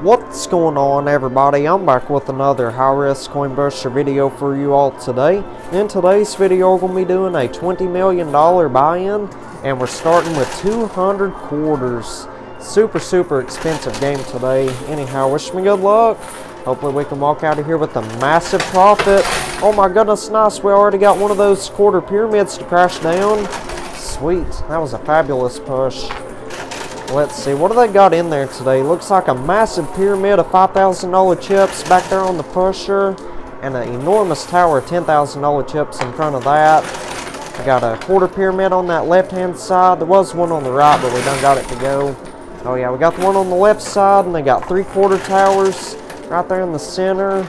What's going on, everybody? I'm back with another high-risk coin brusher video for you all today. In today's video, we're going to be doing a $20 million buy-in, and we're starting with 200 quarters. Super expensive game today. Anyhow, wish me good luck. Hopefully we can walk out of here with a massive profit. Oh my goodness, nice. We already got one of those quarter pyramids to crash down. Sweet. That was a fabulous push. Let's see, what do they got in there today? Looks like a massive pyramid of $5,000 chips back there on the pusher, and an enormous tower of $10,000 chips in front of that. I got a quarter pyramid on that left-hand side. There was one on the right, but we done got it to go. Oh yeah, we got the one on the left side, and they got 3/4 towers right there in the center.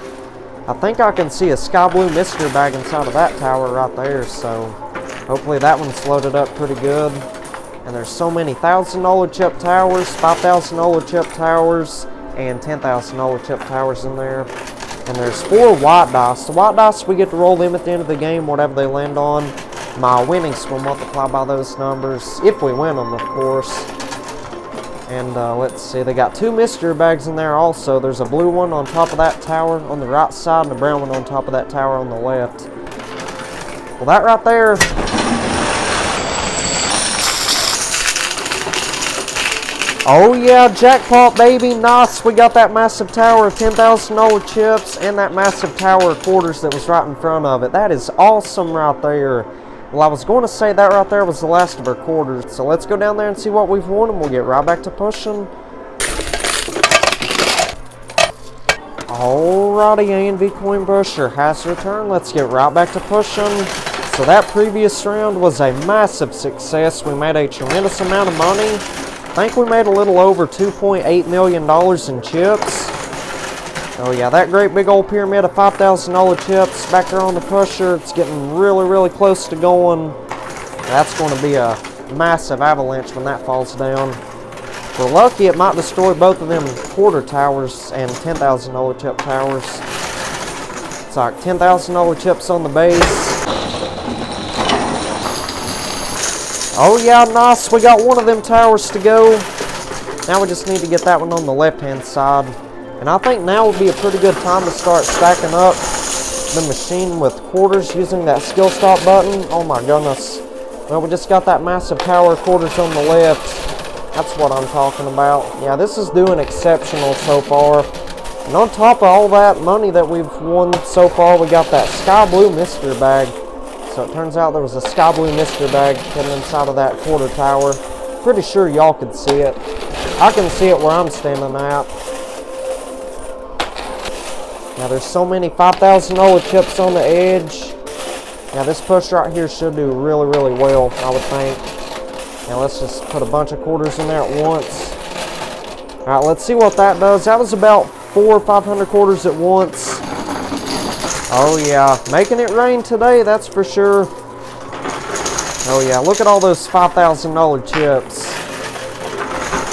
I think I can see a sky blue mystery bag inside of that tower right there, so hopefully that one's loaded up pretty good. And there's so many $1,000 chip towers, $5,000 chip towers, and $10,000 chip towers in there. And there's 4 white dice. The white dice, we get to roll them at the end of the game, whatever they land on. My winnings will multiply by those numbers, if we win them, of course. And let's see, they got 2 mystery bags in there also. There's a blue one on top of that tower on the right side, and a brown one on top of that tower on the left. Well, that right there... Oh yeah, jackpot baby, nice. We got that massive tower of $10,000 chips and that massive tower of quarters that was right in front of it. That is awesome right there. Well, I was going to say that right there was the last of our quarters. So let's go down there and see what we've won, and we'll get right back to pushing. Alrighty, A&V Coin Brusher has returned. Let's get right back to pushing. So that previous round was a massive success. We made a tremendous amount of money. I think we made a little over $2.8 million in chips. Oh yeah, that great big old pyramid of $5,000 chips back there on the pusher. It's getting really close to going. That's going to be a massive avalanche when that falls down. If we're lucky, it might destroy both of them quarter towers and $10,000 chip towers. It's like $10,000 chips on the base. Oh yeah, nice. We got one of them towers to go. Now we just need to get that one on the left-hand side. And I think now would be a pretty good time to start stacking up the machine with quarters using that skill stop button. Oh my goodness. Well, we just got that massive tower of quarters on the left. That's what I'm talking about. Yeah, this is doing exceptional so far. And on top of all that money that we've won so far, we got that sky blue mystery bag. So it turns out there was a sky blue mystery bag hidden inside of that quarter tower. Pretty sure y'all could see it. I can see it where I'm standing at. Now there's so many $5,000 chips on the edge. Now this push right here should do really well, I would think. Now let's just put a bunch of quarters in there at once. Alright, let's see what that does. That was about 400 or 500 quarters at once. Oh yeah, making it rain today, that's for sure. Oh yeah, look at all those $5,000 chips.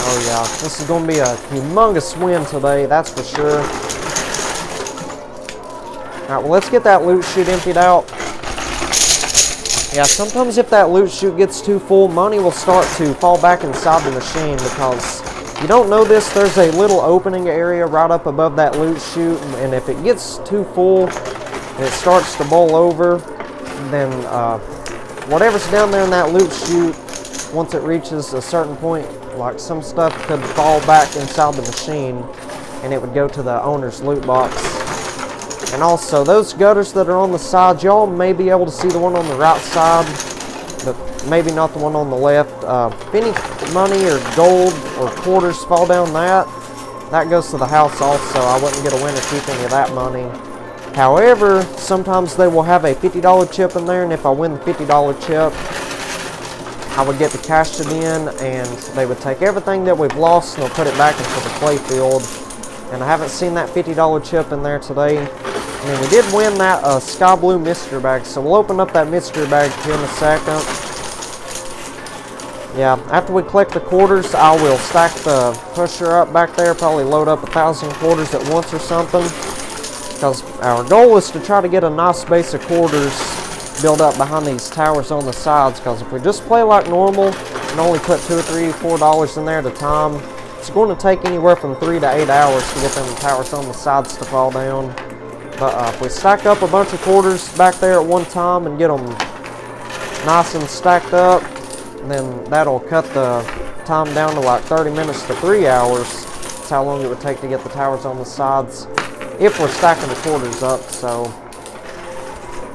Oh yeah, this is going to be a humongous win today, that's for sure. Alright, well let's get that loot chute emptied out. Yeah, sometimes if that loot chute gets too full, money will start to fall back inside the machine, because if you don't know this, there's a little opening area right up above that loot chute, and if it gets too full, and it starts to boil over, then whatever's down there in that loot chute, once it reaches a certain point, like some stuff could fall back inside the machine, and it would go to the owner's loot box. And also, those gutters that are on the sides, y'all may be able to see the one on the right side, but maybe not the one on the left. If any money or gold or quarters fall down that goes to the house also. I wouldn't get a win or keep any of that money. However, sometimes they will have a $50 chip in there, and if I win the $50 chip, I would get to cash it in, and they would take everything that we've lost and they'll put it back into the play field. And I haven't seen that $50 chip in there today. I mean, we did win that sky blue mystery bag, so we'll open up that mystery bag here in a second. Yeah, after we collect the quarters, I will stack the pusher up back there, probably load up 1,000 quarters at once or something. Because our goal is to try to get a nice base of quarters built up behind these towers on the sides. Because if we just play like normal and only put $2 or $3 or $4 in there at a time, it's going to take anywhere from 3 to 8 hours to get them towers on the sides to fall down. But if we stack up a bunch of quarters back there at one time and get them nice and stacked up, then that'll cut the time down to like 30 minutes to 3 hours. That's how long it would take to get the towers on the sides if we're stacking the quarters up. So,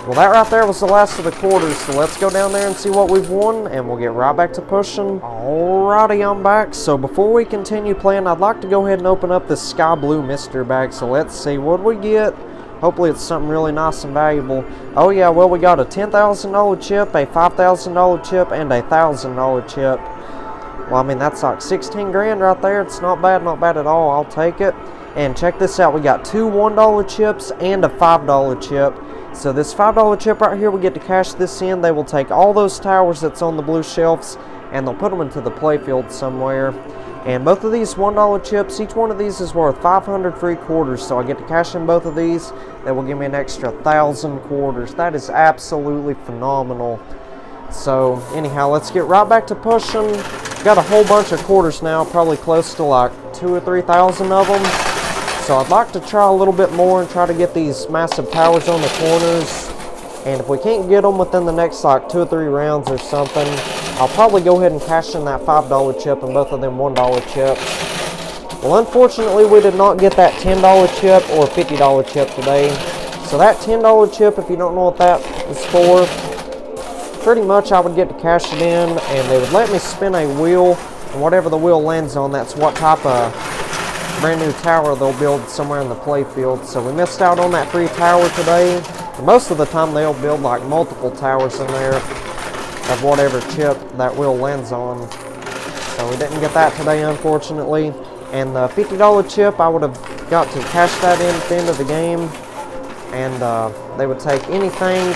well, that right there was the last of the quarters, so let's go down there and see what we've won, and we'll get right back to pushing. Alrighty, I'm back. So before we continue playing, I'd like to go ahead and open up this sky blue mystery bag. So let's see what we get. Hopefully it's something really nice and valuable. Oh yeah, well, we got a $10,000 chip, a $5,000 chip, and a $1,000 chip. Well, I mean, that's like 16 grand right there. It's not bad at all. I'll take it. And check this out. We got 2 $1 chips and a $5 chip. So this $5 chip right here, we get to cash this in. They will take all those towers that's on the blue shelves and they'll put them into the playfield somewhere. And both of these $1 chips, each one of these is worth 500 free quarters. So I get to cash in both of these. That will give me an extra 1,000 quarters. That is absolutely phenomenal. So anyhow, let's get right back to pushing. Got a whole bunch of quarters now, probably close to like 2,000 or 3,000 of them. So I'd like to try a little bit more and try to get these massive towers on the corners. And if we can't get them within the next like 2 or 3 rounds or something, I'll probably go ahead and cash in that $5 chip and both of them $1 chips. Well, unfortunately, we did not get that $10 chip or $50 chip today. So that $10 chip, if you don't know what that is for, pretty much I would get to cash it in and they would let me spin a wheel, and whatever the wheel lands on, that's what type of brand new tower they'll build somewhere in the playfield. So we missed out on that free tower today. And most of the time they'll build like multiple towers in there of whatever chip that wheel lands on. So we didn't get that today, unfortunately. And the $50 chip, I would have got to cash that in at the end of the game. And they would take anything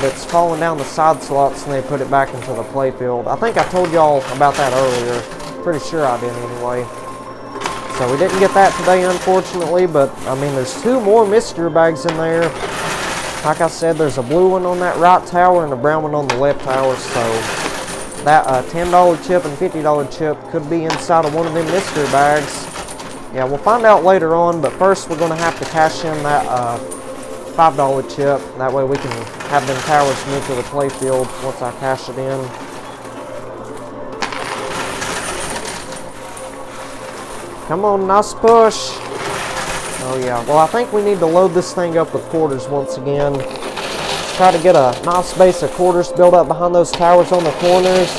that's falling down the side slots and they put it back into the playfield. I think I told y'all about that earlier. Pretty sure I did anyway. So we didn't get that today, unfortunately, but I mean, there's 2 more mystery bags in there. Like I said, there's a blue one on that right tower and a brown one on the left tower. So that $10 chip and $50 chip could be inside of one of them mystery bags. Yeah, we'll find out later on, but first we're going to have to cash in that $5 chip. That way we can have them towers moved to the playfield once I cash it in. Come on, nice push. Oh yeah, well, I think we need to load this thing up with quarters once again. Let's try to get a nice base of quarters built up behind those towers on the corners.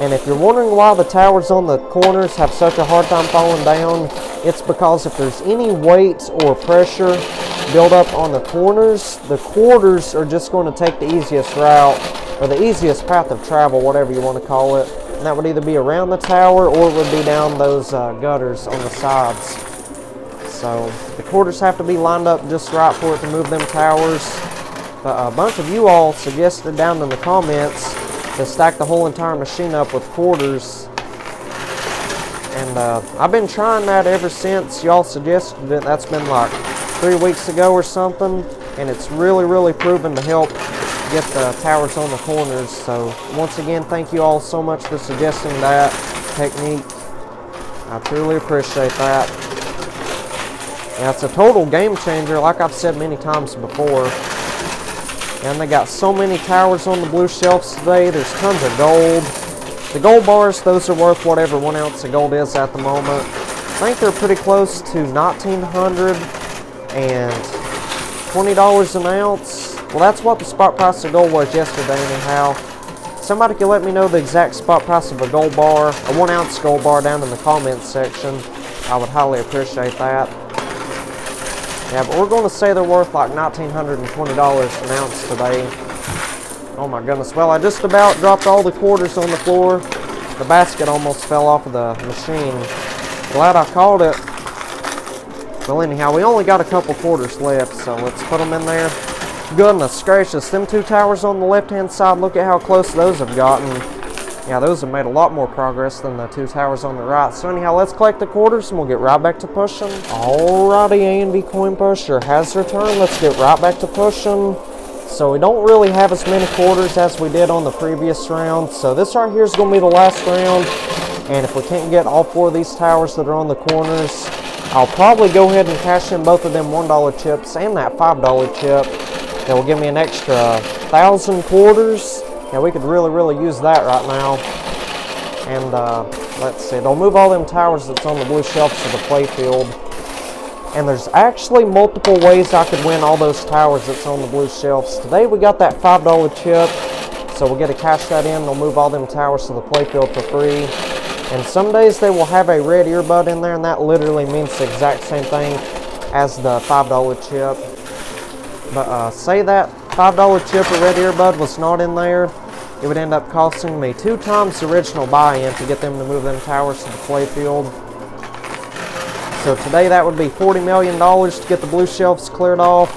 And if you're wondering why the towers on the corners have such a hard time falling down, it's because if there's any weight or pressure built up on the corners, the quarters are just going to take the easiest route, or the easiest path of travel, whatever you want to call it. And that would either be around the tower or it would be down those gutters on the sides. So the quarters have to be lined up just right for it to move them towers. But a bunch of you all suggested down in the comments to stack the whole entire machine up with quarters. And I've been trying that ever since y'all suggested it. That's been like 3 weeks ago or something. And it's really proven to help get the towers on the corners. So once again, thank you all so much for suggesting that technique. I truly appreciate that. Yeah, it's a total game changer, like I've said many times before. And they got so many towers on the blue shelves today. There's tons of gold. The gold bars, those are worth whatever 1 ounce of gold is at the moment. I think they're pretty close to $1,900 and $20 an ounce. Well, that's what the spot price of gold was yesterday anyhow. Somebody can let me know the exact spot price of a gold bar, a 1 ounce gold bar, down in the comments section. I would highly appreciate that. Yeah, but we're going to say they're worth like $1,920 an ounce today. Oh my goodness. Well, I just about dropped all the quarters on the floor. The basket almost fell off of the machine. Glad I caught it. Well, anyhow, we only got a couple quarters left, so let's put them in there. Goodness gracious, them 2 towers on the left-hand side, look at how close those have gotten. Yeah, those have made a lot more progress than the 2 towers on the right. So anyhow, let's collect the quarters and we'll get right back to pushing. Alrighty, A&B Coin Pusher has returned. Let's get right back to pushing. So we don't really have as many quarters as we did on the previous round. So this right here is going to be the last round. And if we can't get all 4 of these towers that are on the corners, I'll probably go ahead and cash in both of them $1 chips and that $5 chip. That will give me an extra 1,000 quarters. Yeah, we could really use that right now. And let's see, they'll move all them towers that's on the blue shelves to the playfield. And there's actually multiple ways I could win all those towers that's on the blue shelves. Today we got that $5 chip, so we'll get to cash that in. They'll move all them towers to the playfield for free. And some days they will have a red earbud in there, and that literally means the exact same thing as the $5 chip. But say that $5 chip or red earbud was not in there, it would end up costing me 2 times the original buy-in to get them to move them towers to the playfield. So today that would be $40 million to get the blue shelves cleared off.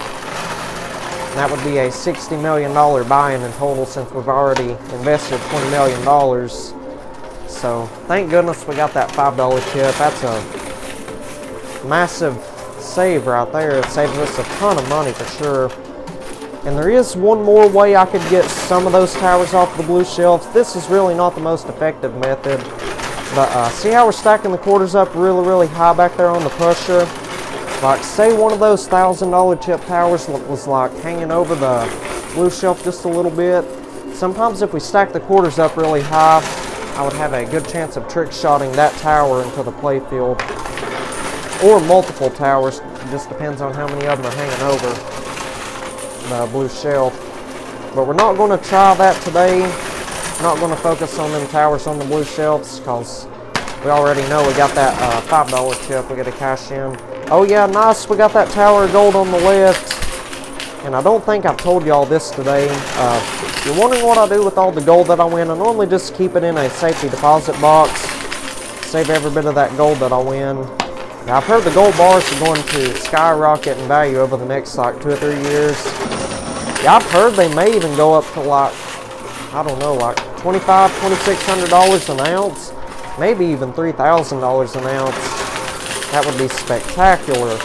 And that would be a $60 million buy-in in total since we've already invested $20 million. So thank goodness we got that $5 chip. That's a massive save right there. It saves us a ton of money for sure. And there is one more way I could get some of those towers off the blue shelves. This is really not the most effective method. But see how we're stacking the quarters up really high back there on the pusher? Like say one of those $1,000 chip towers was like hanging over the blue shelf just a little bit. Sometimes if we stack the quarters up really high, I would have a good chance of trick shotting that tower into the playfield. Or multiple towers, it just depends on how many of them are hanging over the blue shelf. But we're not going to try that today. We're not going to focus on them towers on the blue shelves because we already know we got that $5 chip we got to cash in. Oh yeah, nice, we got that tower of gold on the left. And I don't think I've told y'all this today. If you're wondering what I do with all the gold that I win, I normally just keep it in a safety deposit box. Save every bit of that gold that I win. Now I've heard the gold bars are going to skyrocket in value over the next like 2 or 3 years. Yeah, I've heard they may even go up to like, I don't know, like $2,500, $2,600 an ounce. Maybe even $3,000 an ounce. That would be spectacular.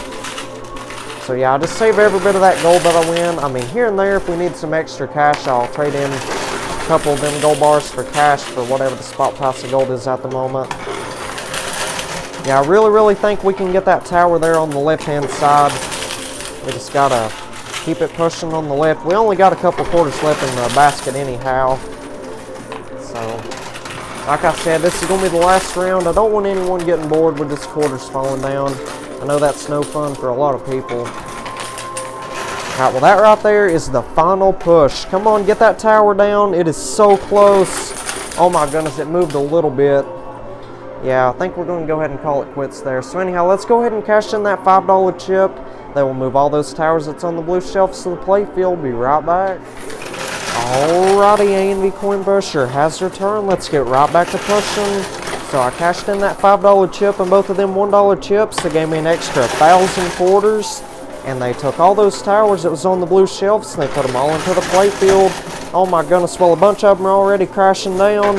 So yeah, I just save every bit of that gold that I win. I mean, here and there, if we need some extra cash, I'll trade in a couple of them gold bars for cash for whatever the spot price of gold is at the moment. Yeah, I really think we can get that tower there on the left-hand side. We just gotta keep it pushing on the left. We only got a couple quarters left in the basket anyhow. So, like I said, this is gonna be the last round. I don't want anyone getting bored with this quarters falling down. I know that's no fun for a lot of people. Alright, well that right there is the final push. Come on, get that tower down. It is so close. Oh my goodness, it moved a little bit. Yeah, I think we're going to go ahead and call it quits there. So anyhow, let's go ahead and cash in that $5 chip. Then we'll move all those towers that's on the blue shelves to the playfield. Be right back. Alrighty, A&V Coin Pusher has returned. Let's get right back to pushing. So I cashed in that $5 chip and both of them $1 chips. They gave me an extra 1,000 quarters. And they took all those towers that was on the blue shelves and they put them all into the playfield. Oh my goodness, well a bunch of them are already crashing down.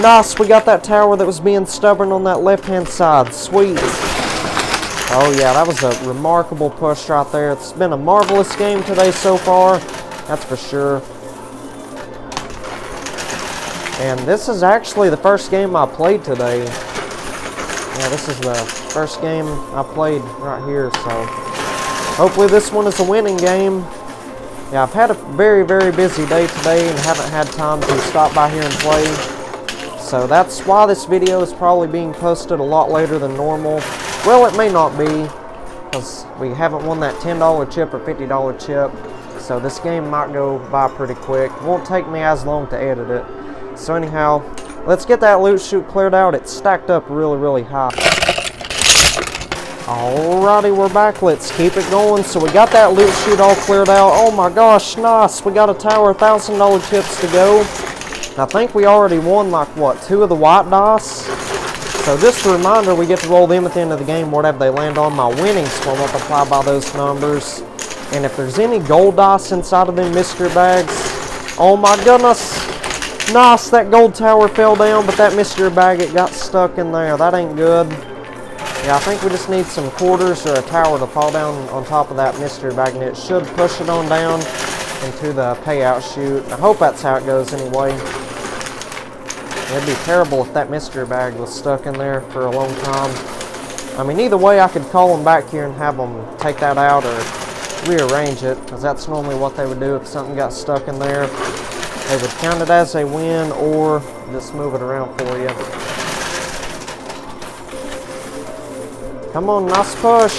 Nice, we got that tower that was being stubborn on that left-hand side. Sweet. Oh yeah, that was a remarkable push right there. It's been a marvelous game today so far. That's for sure. And this is actually the first game I played today. Yeah, this is the first game I played right here, so hopefully this one is a winning game. Yeah, I've had a very busy day today and haven't had time to stop by here and play. So that's why this video is probably being posted a lot later than normal. Well, it may not be, because we haven't won that $10 chip or $50 chip. So this game might go by pretty quick. It won't take me as long to edit it. So anyhow, let's get that loot chute cleared out. It's stacked up really high. Alrighty, we're back. Let's keep it going. So we got that loot chute all cleared out. Oh my gosh, nice. We got a tower, $1,000 chips to go. I think we already won like, what, 2 of the white dice? So just a reminder, we get to roll them at the end of the game. Whatever they land on, my winnings will multiply by those numbers. And if there's any gold dice inside of them mystery bags, oh my goodness. Nice, that gold tower fell down, but that mystery bag, it got stuck in there. That ain't good. Yeah, I think we just need some quarters or a tower to fall down on top of that mystery bag, and it should push it on down into the payout chute. I hope that's how it goes anyway. It'd be terrible if that mystery bag was stuck in there for a long time. I mean, either way, I could call them back here and have them take that out or rearrange it, because that's normally what they would do if something got stuck in there. They would count it as a win or just move it around for you. Come on, nice push.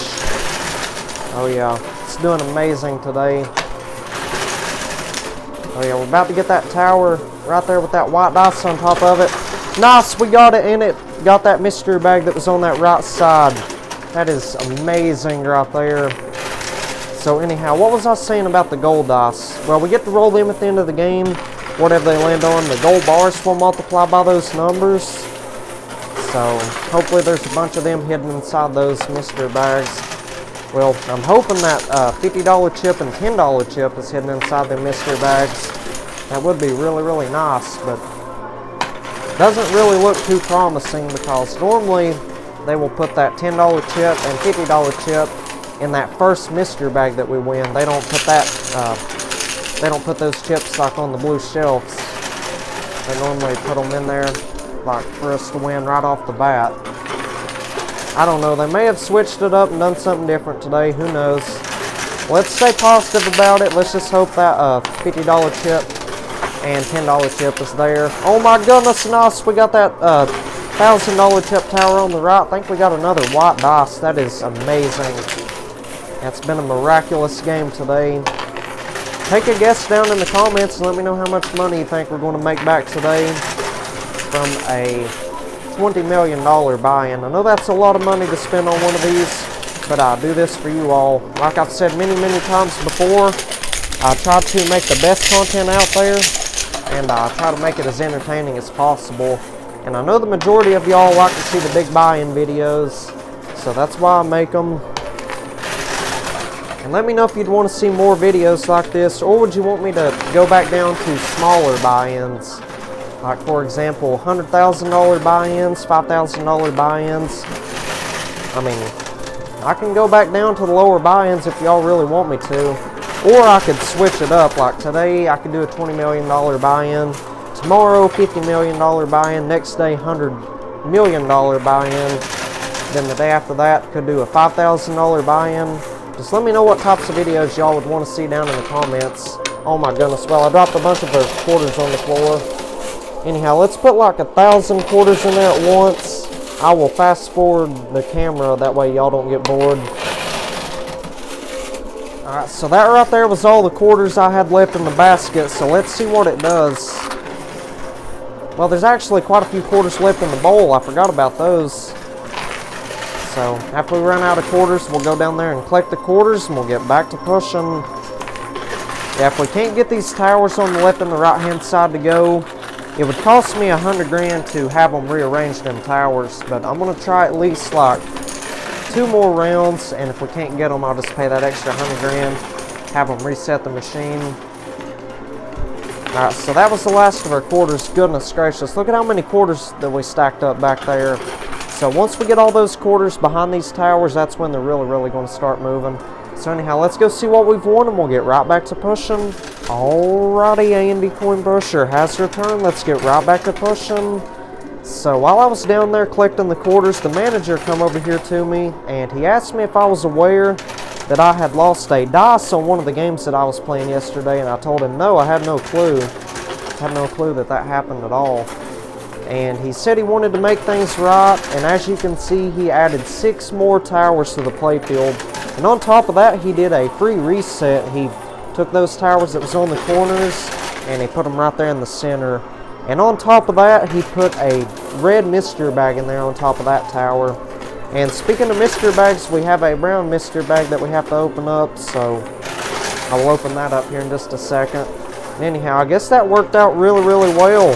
Oh yeah, it's doing amazing today. Oh yeah, we're about to get that tower right there with that white dice on top of it. Nice, we got it in it. Got that mystery bag that was on that right side. That is amazing right there. So anyhow, what was I saying about the gold dice? Well, we get to roll them at the end of the game. Whatever they land on, the gold bars will multiply by those numbers. So hopefully there's a bunch of them hidden inside those mystery bags. Well, I'm hoping that $50 chip and $10 chip is hidden inside the mystery bags. That would be really, really nice, but doesn't really look too promising, because normally they will put that $10 chip and $50 chip in that first mystery bag that we win. They don't put that, they don't put those chips like on the blue shelves. They normally put them in there like for us to win right off the bat. I don't know, they may have switched it up and done something different today, who knows. Let's stay positive about it. Let's just hope that $50 chip and $10 chip is there. Oh my goodness, nice, we got that $1,000 chip tower on the right. I think we got another white dice. That is amazing. It's been a miraculous game today. Take a guess down in the comments and let me know how much money you think we're going to make back today from a $20 million buy-in. I know that's a lot of money to spend on one of these, but I do this for you all. Like I've said many, many times before, I try to make the best content out there, and I try to make it as entertaining as possible. And I know the majority of y'all like to see the big buy-in videos, so that's why I make them. And let me know if you'd want to see more videos like this, or would you want me to go back down to smaller buy-ins? Like, for example, $100,000 buy-ins, $5,000 buy-ins. I mean, I can go back down to the lower buy-ins if y'all really want me to. Or I could switch it up. Like today, I could do a $20 million buy-in. Tomorrow, $50 million buy-in. Next day, $100 million buy-in. Then the day after that, could do a $5,000 buy-in. Just let me know what types of videos y'all would want to see down in the comments. Oh my goodness, well, I dropped a bunch of those quarters on the floor. Anyhow, let's put like 1,000 quarters in there at once. I will fast forward the camera, that way y'all don't get bored. Alright, so that right there was all the quarters I had left in the basket, so let's see what it does. Well, there's actually quite a few quarters left in the bowl. I forgot about those. So, after we run out of quarters, we'll go down there and collect the quarters, and we'll get back to pushing. Yeah, if we can't get these towers on the left and the right-hand side to go, it would cost me $100 grand to have them rearrange them towers, but I'm going to try at least like 2 more rounds, and if we can't get them, I'll just pay that extra $100 grand, have them reset the machine. Alright, so that was the last of our quarters. Goodness gracious, look at how many quarters that we stacked up back there. So once we get all those quarters behind these towers, that's when they're really going to start moving. So anyhow, let's go see what we've won, and we'll get right back to pushing. Alrighty, A&D Coin Pusher has returned. Let's get right back to pushing. So while I was down there collecting the quarters, the manager come over here to me, and he asked me if I was aware that I had lost a dice on one of the games that I was playing yesterday, and I told him no, I had no clue. I had no clue that that happened at all. And he said he wanted to make things right, and as you can see, he added 6 more towers to the playfield. And on top of that, he did a free reset. He took those towers that was on the corners, and he put them right there in the center. And on top of that, he put a red mystery bag in there on top of that tower. And speaking of mystery bags, we have a brown mystery bag that we have to open up, so I will open that up here in just a second. Anyhow, I guess that worked out really well.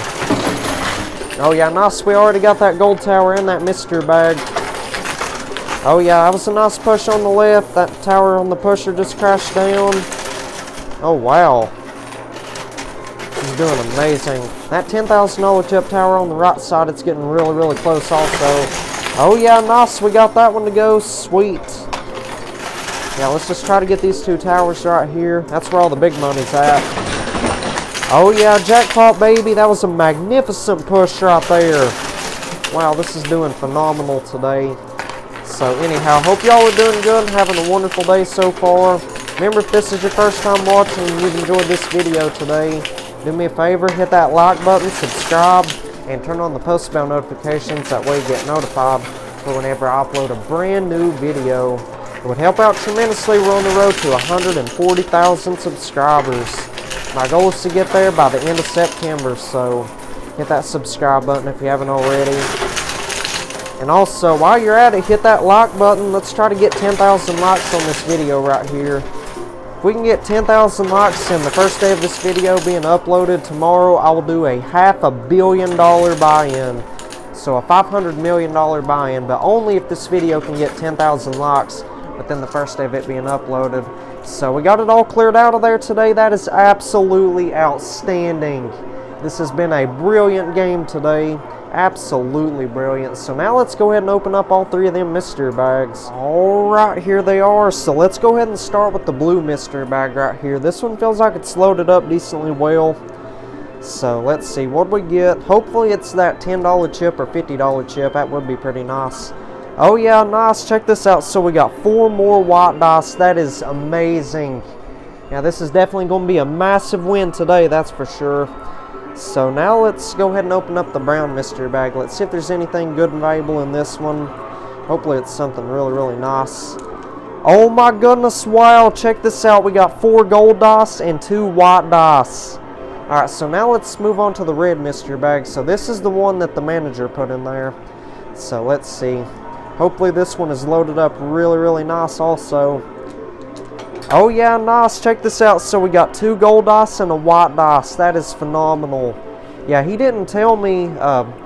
Oh yeah, nice, we already got that gold tower in that mystery bag. Oh yeah, that was a nice push on the left. That tower on the pusher just crashed down. Oh wow. He's doing amazing. That $10,000 chip tower on the right side, it's getting really close also. Oh yeah, nice, we got that one to go. Sweet. Yeah, let's just try to get these 2 towers right here. That's where all the big money's at. Oh yeah, jackpot baby, that was a magnificent push right there. Wow, this is doing phenomenal today. So anyhow, hope y'all are doing good and having a wonderful day so far. Remember, if this is your first time watching and you've enjoyed this video today, do me a favor, hit that like button, subscribe, and turn on the post bell notifications. That way you get notified for whenever I upload a brand new video. It would help out tremendously. We're on the road to 140,000 subscribers. My goal is to get there by the end of September, so hit that subscribe button if you haven't already. And also, while you're at it, hit that like button. Let's try to get 10,000 likes on this video right here. If we can get 10,000 likes in the first day of this video being uploaded tomorrow, I will do a $500 million buy-in. So a $500 million buy-in, but only if this video can get 10,000 likes within the first day of it being uploaded. So we got it all cleared out of there today. That is absolutely outstanding. This has been a brilliant game today. Absolutely brilliant. So now let's go ahead and open up all three of them mystery bags. Alright, here they are. So let's go ahead and start with the blue mystery bag right here. This one feels like it's loaded up decently well. So let's see what we get. Hopefully it's that $10 chip or $50 chip. That would be pretty nice. Oh yeah, nice. Check this out. So we got 4 more white dice. That is amazing. Now this is definitely going to be a massive win today, that's for sure. So now let's go ahead and open up the brown mystery bag. Let's see if there's anything good and valuable in this one. Hopefully it's something really, really nice. Oh my goodness, wow. Check this out. We got 4 gold dice and 2 white dice. Alright, so now let's move on to the red mystery bag. So this is the one that the manager put in there. So let's see. Hopefully this one is loaded up really, really nice also. Oh yeah, nice. Check this out. So we got 2 gold dice and a white dice. That is phenomenal. Yeah, he didn't tell me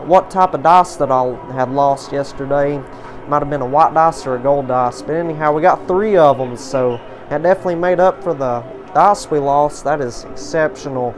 what type of dice that I had lost yesterday. Might have been a white dice or a gold dice. But anyhow, we got 3 of them. So that definitely made up for the dice we lost. That is exceptional.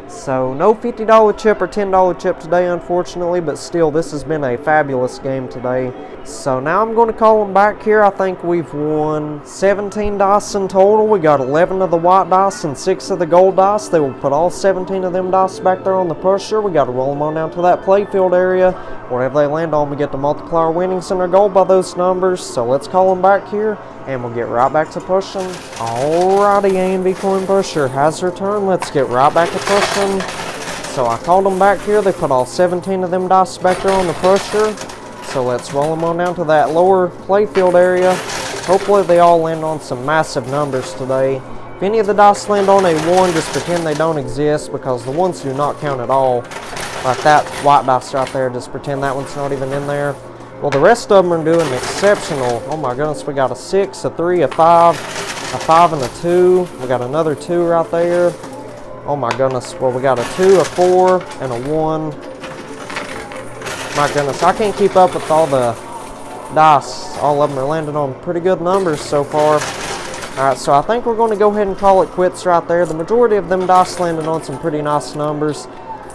So no $50 chip or $10 chip today, unfortunately, but still, this has been a fabulous game today. So now I'm going to call them back here. I think we've won 17 dice in total. We got 11 of the white dice and 6 of the gold dice. They will put all 17 of them dice back there on the pusher. We got to roll them on down to that playfield area. Wherever they land on, we get to multiply our winnings and our gold by those numbers. So let's call them back here, and we'll get right back to pushing. Alrighty, A&B coin pusher has returned. Let's get right back to pushing. So I called them back here. They put all 17 of them dice back there on the pusher. So let's roll them on down to that lower playfield area. Hopefully they all land on some massive numbers today. If any of the dice land on a 1, just pretend they don't exist, because the ones do not count at all. Like that white dice right there, just pretend that one's not even in there. Well, the rest of them are doing exceptional. Oh my goodness, we got a 6, a 3, a 5, a 5 and a 2. We got another 2 right there. Oh my goodness, well we got a 2, a 4, and a 1. My goodness, I can't keep up with all the dice. All of them are landing on pretty good numbers so far. Alright, so I think we're going to go ahead and call it quits right there. The majority of them dice landed on some pretty nice numbers.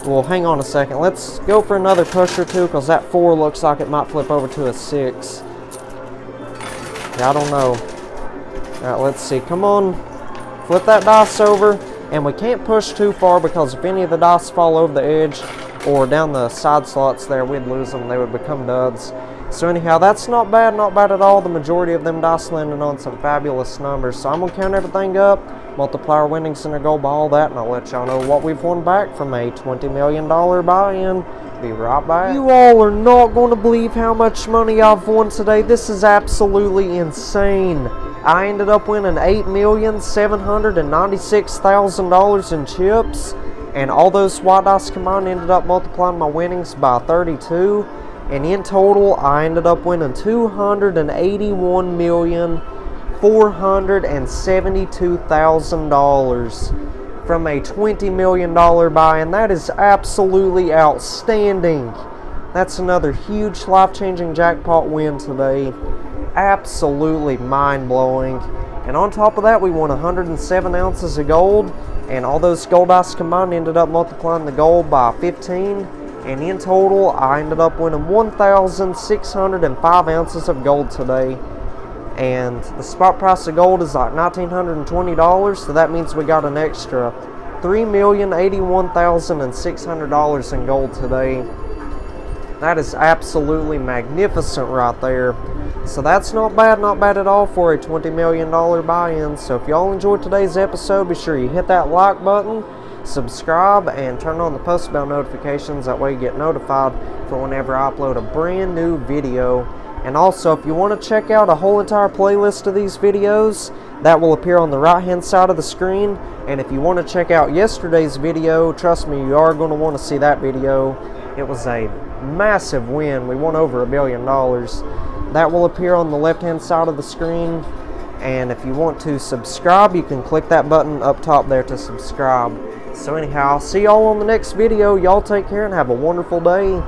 Well, hang on a second. Let's go for another push or two, because that 4 looks like it might flip over to a 6. Yeah, I don't know. Alright, let's see. Come on. Flip that dice over. And we can't push too far, because if any of the dice fall over the edge or down the side slots there, we'd lose them. They would become duds. So anyhow, that's not bad at all. The majority of them dice landing on some fabulous numbers. So I'm going to count everything up, multiply our winnings and our gold by all that, and I'll let y'all know what we've won back from a $20 million buy-in. Be right back. You all are not going to believe how much money I've won today. This is absolutely insane. I ended up winning $8,796,000 in chips, and all those white dice combined ended up multiplying my winnings by 32. And in total, I ended up winning $281,472,000 from a $20 million buy-in. That is absolutely outstanding. That's another huge life-changing jackpot win today. Absolutely mind-blowing. And on top of that, we won 107 ounces of gold, and all those gold dice combined ended up multiplying the gold by 15. And in total, I ended up winning 1,605 ounces of gold today. And the spot price of gold is like $1,920, so that means we got an extra $3,081,600 in gold today. That is absolutely magnificent right there. So that's not bad at all for a $20 million buy-in. So if y'all enjoyed today's episode, be sure you hit that like button, subscribe, and turn on the post bell notifications. That way you get notified for whenever I upload a brand new video. And also, if you want to check out a whole entire playlist of these videos, that will appear on the right hand side of the screen. And if you want to check out yesterday's video, trust me, you are going to want to see that video. It was a massive win. We won over $1 billion. That will appear on the left hand side of the screen. And if you want to subscribe, you can click that button up top there to subscribe. So anyhow, I'll see y'all on the next video. Y'all take care and have a wonderful day.